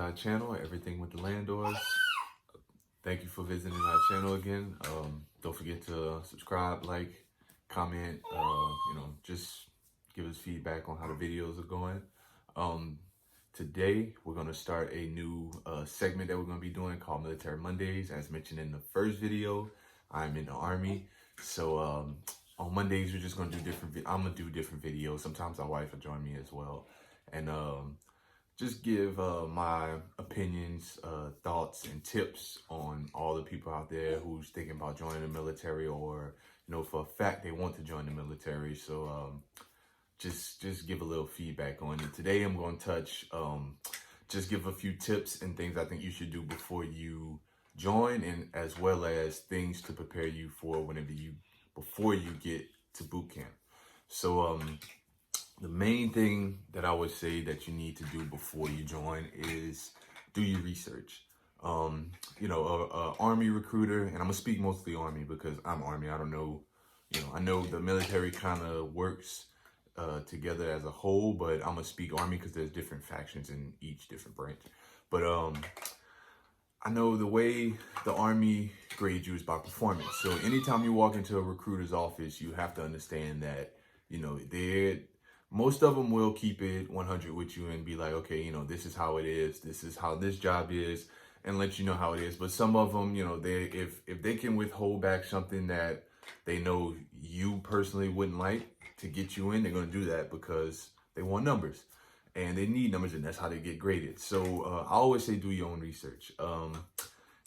our channel, Everything with the Landors. Thank you for visiting our channel again. Don't forget to subscribe, like, comment, just give us feedback on how the videos are going. Today, we're going to start a new segment that we're going to be doing called Military Mondays. As mentioned in the first video, I'm in the Army. So on Mondays, we're just going to do I'm going to do different videos. Sometimes our wife will join me as well. And just give my opinions, thoughts, and tips on all the people out there who's thinking about joining the military, or for a fact they want to join the military. So just give a little feedback on it. Today I'm going to touch, just give a few tips and things I think you should do before you join, and as well as things to prepare you for before you get to boot camp. So the main thing that I would say that you need to do before you join is do your research. Army recruiter, and I'm gonna speak mostly Army because I'm Army. I don't know, I know the military kind of works together as a whole, but I'm gonna speak Army because there's different factions in each different branch. But I know the way the Army grades you is by performance. So anytime you walk into a recruiter's office, you have to understand that most of them will keep it 100 with you and be like, okay, this is how it is. This is how this job is, and let you know how it is. But some of them, if they can withhold back something that they know you personally wouldn't like to get you in, they're going to do that because they want numbers and they need numbers, and that's how they get graded. So I always say do your own research.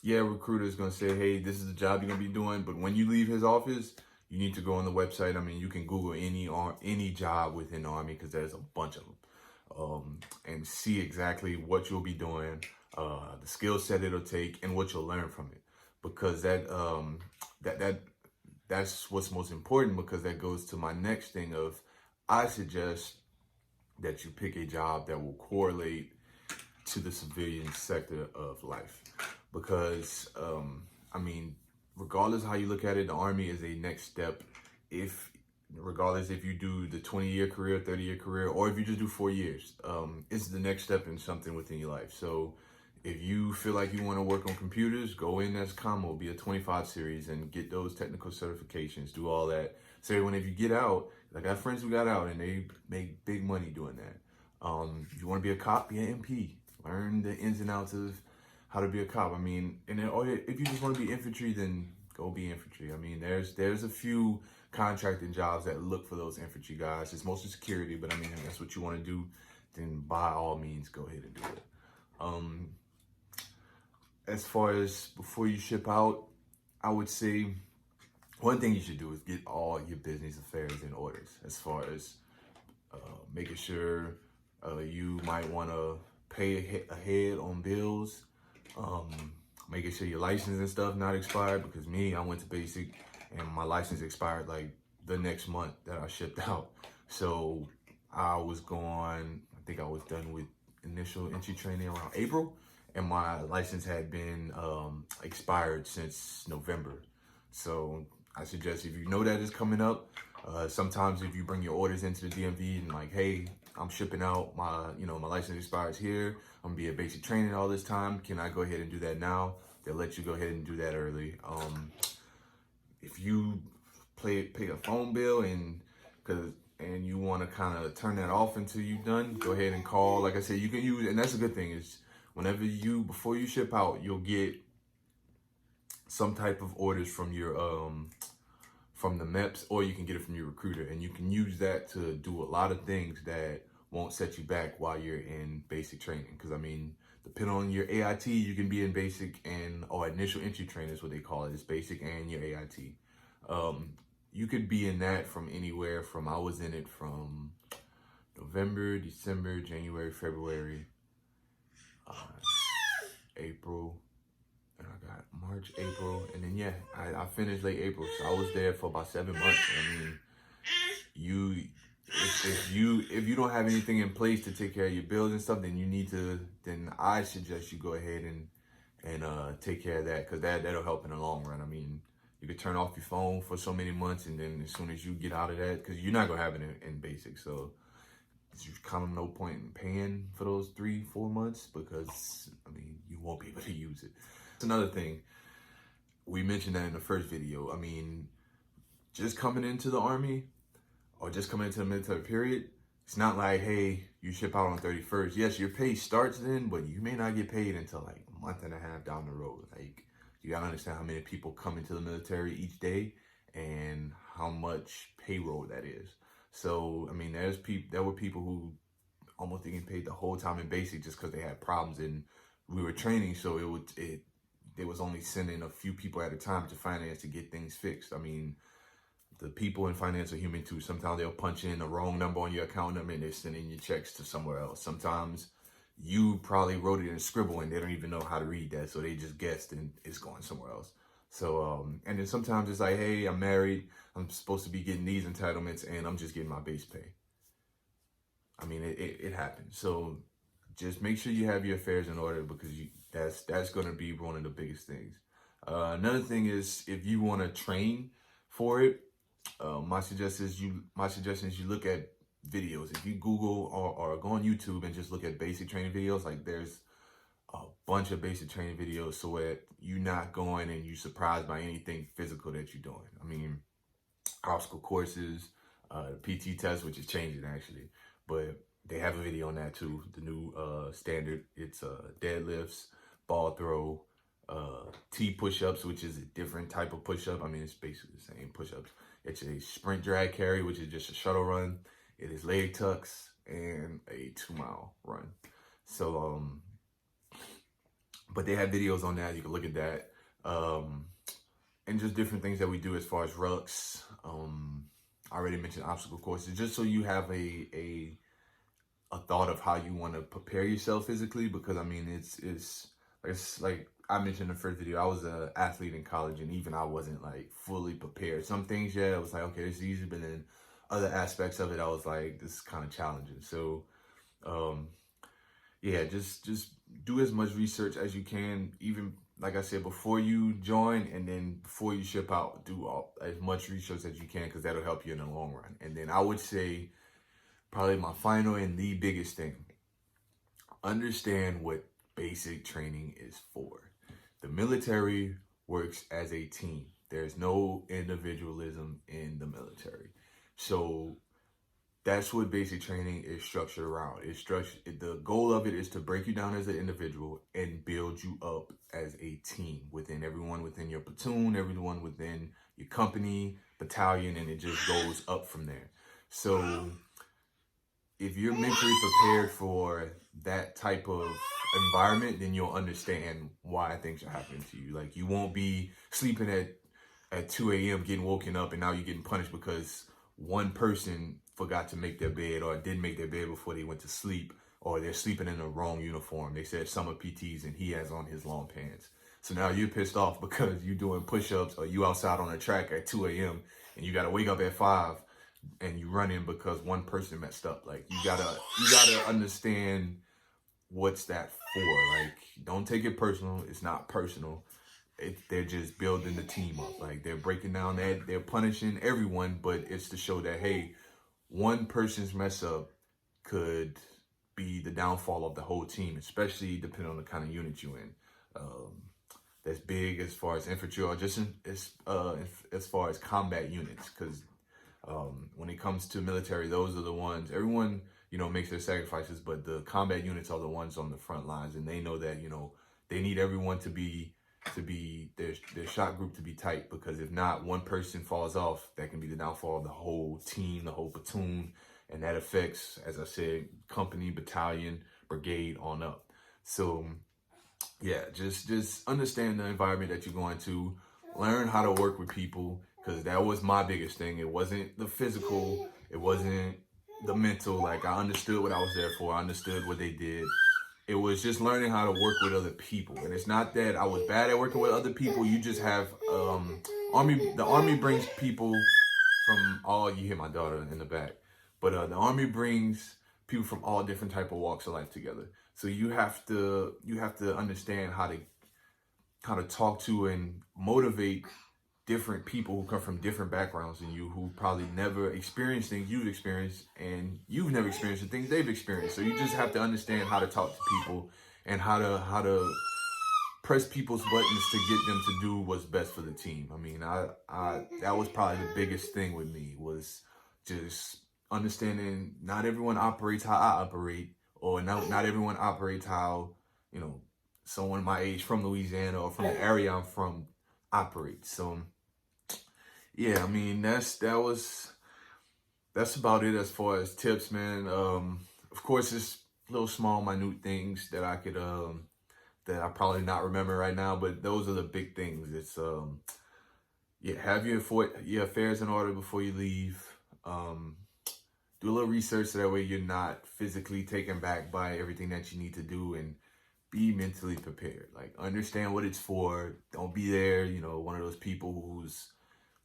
Recruiter is going to say, hey, this is the job you're going to be doing. But when you leave his office, you need to go on the website. I mean, you can Google any job within the Army because there's a bunch of them, and see exactly what you'll be doing, the skill set it'll take, and what you'll learn from it. Because that's what's most important. Because that goes to my next thing of, I suggest that you pick a job that will correlate to the civilian sector of life. Because regardless how you look at it, the Army is a next step. Regardless if you do the 20-year career, 30-year career, or if you just do 4 years, it's the next step in something within your life. So if you feel like you want to work on computers, go in as commo, be a 25 series, and get those technical certifications, do all that. So when if you get out, I got friends who got out and they make big money doing that. If you want to be a cop, be an MP. Learn the ins and outs of how to be a cop. If you just want to be infantry, then go be infantry. There's a few contracting jobs that look for those infantry guys. It's mostly security, but if that's what you want to do, then by all means, go ahead and do it. As far as before you ship out, I would say one thing you should do is get all your business affairs in orders. As far as making sure you might want to pay ahead on bills, making sure your license and stuff not expired. Because I went to basic and my license expired like the next month that I shipped out. So I think I was done with initial entry training around April, and my license had been expired since November. So I suggest, if you know that is coming up, sometimes if you bring your orders into the DMV and like, hey, I'm shipping out, my license expires here, I'm gonna be at basic training all this time, can I go ahead and do that now? They'll let you go ahead and do that early. If you pay a phone bill and you want to kind of turn that off until you're done, go ahead and call. Like I said, you can use, and that's a good thing, is before you ship out, you'll get some type of orders from your from the MEPS, or you can get it from your recruiter, and you can use that to do a lot of things that won't set you back while you're in basic training. Because depending on your AIT, you can be in basic or initial entry training is what they call it. It's basic and your AIT. You could be in that from anywhere from, I was in it from November, December, January, February, April, and I got March, April, and then I finished late April. So I was there for about 7 months. If you don't have anything in place to take care of your bills and stuff, then I suggest you go ahead and take care of that, because that'll help in the long run. You could turn off your phone for so many months, and then as soon as you get out of that, because you're not gonna have it in basic, so there's kind of no point in paying for those 3-4 months because, I mean, you won't be able to use it. It's another thing. We mentioned that in the first video. I mean, just coming into the Army or just coming into the military period, it's not like, hey, you ship out on 31st. Yes, your pay starts then, but you may not get paid until like a month and a half down the road. Like, you gotta understand how many people come into the military each day and how much payroll that is. So, I mean, there were people who almost didn't get paid the whole time in basic just because they had problems and we were training. So they was only sending a few people at a time to finance to get things fixed. I mean, the people in finance are human too. Sometimes they'll punch in the wrong number on your account number and they're sending your checks to somewhere else. Sometimes you probably wrote it in scribble and they don't even know how to read that. So they just guessed and it's going somewhere else. So, and then sometimes it's like, hey, I'm married. I'm supposed to be getting these entitlements and I'm just getting my base pay. I mean, it happens. So just make sure you have your affairs in order because that's going to be one of the biggest things. Another thing is if you want to train for it, my suggestion is you look at videos. If you Google or go on YouTube and just look at basic training videos, like there's a bunch of basic training videos so that you're not going and you're surprised by anything physical that you're doing. I mean, obstacle courses, PT test, which is changing actually, but they have a video on that too. The new standard, it's deadlifts, ball throw, T push-ups, which is a different type of push-up. I mean, it's basically the same push-ups. It's a sprint drag carry, which is just a shuttle run. It is leg tucks and a 2-mile run. So, but they have videos on that. You can look at that. And just different things that we do as far as rucks. I already mentioned obstacle courses, just so you have a thought of how you want to prepare yourself physically. Because I mean, it's like I mentioned in the first video, I was an athlete in college, and even I wasn't like fully prepared. Some things, yeah, I was like, okay, it's easy, but then other aspects of it, I was like, this is kind of challenging. So, yeah, just do as much research as you can, even like I said, before you join and then before you ship out, do as much research as you can because that'll help you in the long run. And then I would say probably my final and the biggest thing, understand what basic training is for. The military works as a team. There's no individualism in the military. So that's what basic training is structured around. The goal of it is to break you down as an individual and build you up as a team within everyone within your platoon, everyone within your company, battalion, and it just goes up from there. So if you're mentally prepared for that type of environment, then you'll understand why things are happening to you. Like you won't be sleeping at 2 a.m. getting woken up and now you're getting punished because one person forgot to make their bed or didn't make their bed before they went to sleep, or they're sleeping in the wrong uniform. They said summer PTs and he has on his long pants. So now you're pissed off because you're doing push-ups or you outside on a track at 2 a.m. and you got to wake up at 5 and you run in because one person messed up. Like you gotta understand what's that for. Like, don't take it personal. It's not personal. They're just building the team up. Like they're breaking down that they're punishing everyone, but it's to show that, hey, one person's mess up could be the downfall of the whole team, especially depending on the kind of unit you're in. That's big as far as infantry or just as far as combat units, because when it comes to military, those are the ones, everyone, makes their sacrifices, but the combat units are the ones on the front lines, and they know that, they need everyone to be their shot group to be tight, because if not, one person falls off, that can be the downfall of the whole team, the whole platoon, and that affects, as I said, company, battalion, brigade on up. So yeah, just understand the environment that you're going to, learn how to work with people, because that was my biggest thing. It wasn't the physical, it wasn't the mental. Like, I understood what I was there for, I understood what they did. It was just learning how to work with other people. And it's not that I was bad at working with other people. You just have, the Army brings people from all, you hear my daughter in the back, but the Army brings people from all different type of walks of life together. So you have to understand how to talk to and motivate different people who come from different backgrounds than you, who probably never experienced things you've experienced, and you've never experienced the things they've experienced. So you just have to understand how to talk to people and how to press people's buttons to get them to do what's best for the team. I mean, I that was probably the biggest thing with me, was just understanding not everyone operates how I operate, or not everyone operates how, you know, someone my age from Louisiana or from the area I'm from operates. So yeah, I mean, that's about it as far as tips, man. Of course, it's little small, minute things that I could that I probably not remember right now, but those are the big things. It's yeah, have your affairs in order before you leave. Do a little research so that way you're not physically taken back by everything that you need to do, and be mentally prepared. Like, understand what it's for. Don't be there, you know, one of those people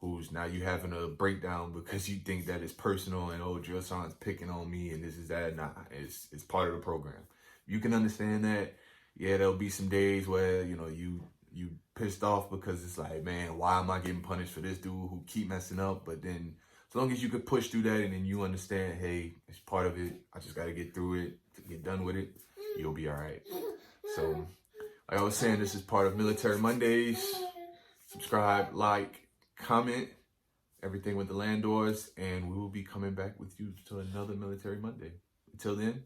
who's now you having a breakdown because you think that it's personal and, oh, drill sergeant's picking on me and this is that. Nah, it's part of the program. You can understand that. Yeah, there'll be some days where, you know, you pissed off because it's like, man, why am I getting punished for this dude who keep messing up? But then, as long as you could push through that, and then you understand, hey, it's part of it. I just got to get through it to get done with it. You'll be all right. So, like I was saying, this is part of Military Mondays. Subscribe, like, comment, everything with the Landors, and we will be coming back with you to another Military Monday. Until then,